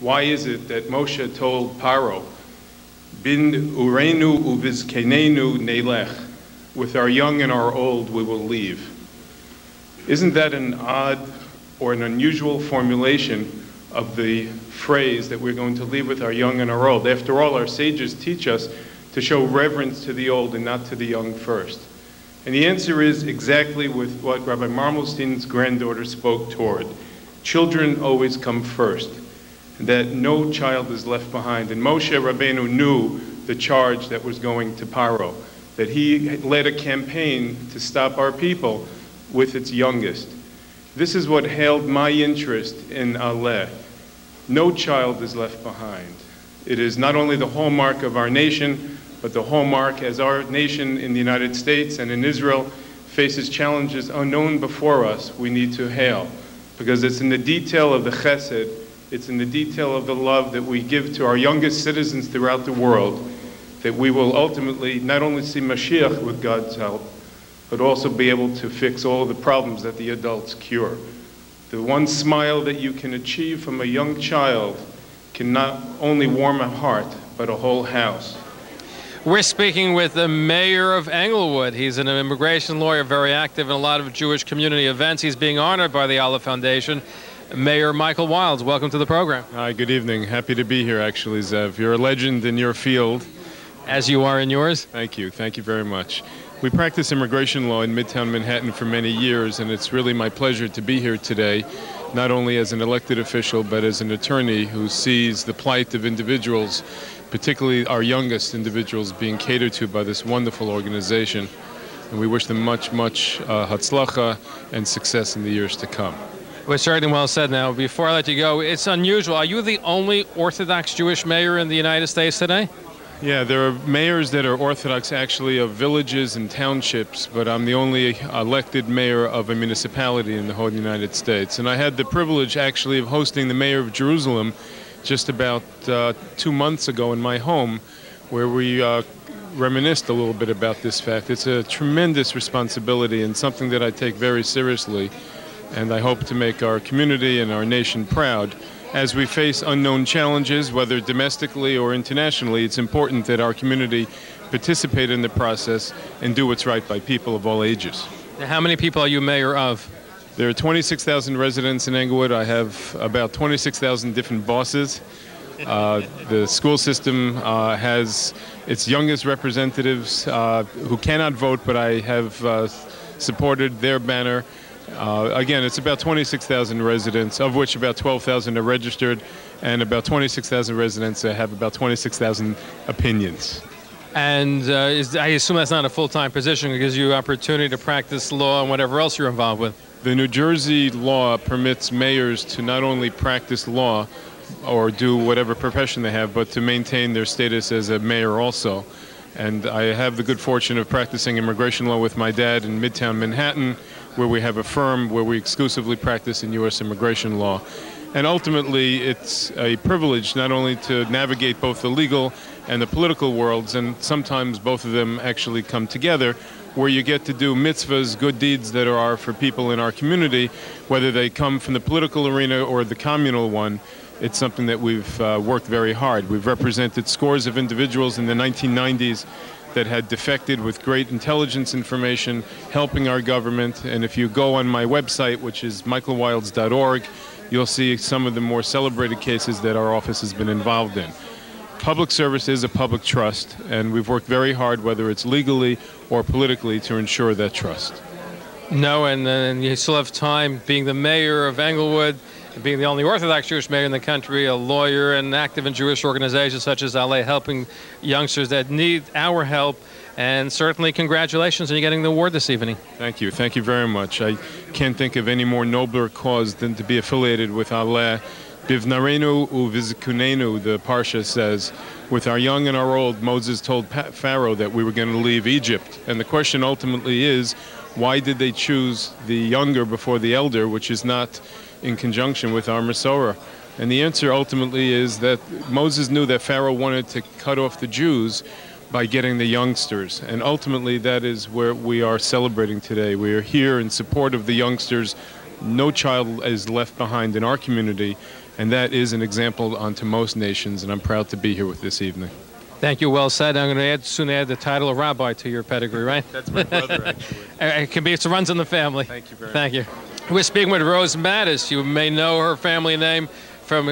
Why is it that Moshe told Paro, Bin urenu uvizkenenu nelech, with our young and our old we will leave? Isn't that an odd or an unusual formulation of the phrase that we're going to leave with our young and our old? After all, our sages teach us to show reverence to the old and not to the young first. And the answer is exactly with what Rabbi Marmelstein's granddaughter spoke toward. Children always come first, and that no child is left behind. And Moshe Rabbeinu knew the charge that was going to Paro, that he led a campaign to stop our people with its youngest. This is what held my interest in Aleh. No child is left behind. It is not only the hallmark of our nation, but the hallmark as our nation in the United States and in Israel faces challenges unknown before us, we need to hail. Because it's in the detail of the chesed, it's in the detail of the love that we give to our youngest citizens throughout the world that we will ultimately not only see Mashiach with God's help, but also be able to fix all of the problems that the adults cure. The one smile that you can achieve from a young child can not only warm a heart, but a whole house. We're speaking with the mayor of Englewood. He's an immigration lawyer, very active in a lot of Jewish community events. He's being honored by the Aleph Foundation. Mayor Michael Wilds, welcome to the program. Hi, good evening. Happy to be here, actually, Zev. You're a legend in your field. As you are in yours. Thank you. Thank you very much. We practice immigration law in Midtown Manhattan for many years, and it's really my pleasure to be here today, not only as an elected official, but as an attorney who sees the plight of individuals, particularly our youngest individuals, being catered to by this wonderful organization. And we wish them much, much hatzlacha and success in the years to come. Well, certainly well said. Now, before I let you go, it's unusual. Are you the only Orthodox Jewish mayor in the United States today? Yeah, there are mayors that are Orthodox, actually, of villages and townships, but I'm the only elected mayor of a municipality in the whole United States. And I had the privilege, actually, of hosting the mayor of Jerusalem just about 2 months ago in my home, where we reminisced a little bit about this fact. It's a tremendous responsibility and something that I take very seriously, and I hope to make our community and our nation proud. As we face unknown challenges, whether domestically or internationally, it's important that our community participate in the process and do what's right by people of all ages. Now, how many people are you mayor of? There are 26,000 residents in Englewood. I have about 26,000 different bosses. The school system has its youngest representatives who cannot vote, but I have supported their banner. Again, it's about 26,000 residents, of which about 12,000 are registered, and about 26,000 residents have about 26,000 opinions. And I assume that's not a full-time position. It gives you opportunity to practice law and whatever else you're involved with. The New Jersey law permits mayors to not only practice law or do whatever profession they have, but to maintain their status as a mayor also. And I have the good fortune of practicing immigration law with my dad in Midtown Manhattan, where we have a firm where we exclusively practice in U.S. immigration law. And ultimately, it's a privilege not only to navigate both the legal and the political worlds, and sometimes both of them actually come together, where you get to do mitzvahs, good deeds that are for people in our community, whether they come from the political arena or the communal one. It's something that we've worked very hard. We've represented scores of individuals in the 1990s that had defected with great intelligence information, helping our government. And if you go on my website, which is michaelwilds.org, you'll see some of the more celebrated cases that our office has been involved in. Public service is a public trust, and we've worked very hard, whether it's legally or politically, to ensure that trust. No, and you still have time, being the mayor of Englewood, being the only Orthodox Jewish mayor in the country, a lawyer and active in Jewish organizations such as Aleh, helping youngsters that need our help. And certainly congratulations on you getting the award this evening. Thank you. Thank you very much. I can't think of any more nobler cause than to be affiliated with Aleh. Bivnarenu uvizkunenu, the Parsha says. With our young and our old, Moses told Pharaoh that we were going to leave Egypt. And the question ultimately is, why did they choose the younger before the elder, which is not in conjunction with our Masorah? And the answer ultimately is that Moses knew that Pharaoh wanted to cut off the Jews by getting the youngsters. And ultimately that is where we are celebrating today. We are here in support of the youngsters. No child is left behind in our community. And that is an example unto most nations, and I'm proud to be here with this evening. Thank you. Well said. I'm going to soon add the title of rabbi to your pedigree, right? That's my brother, actually. It can be. It runs in the family. Thank you very much. Thank you. We're speaking with Rose Mattis. You may know her family name from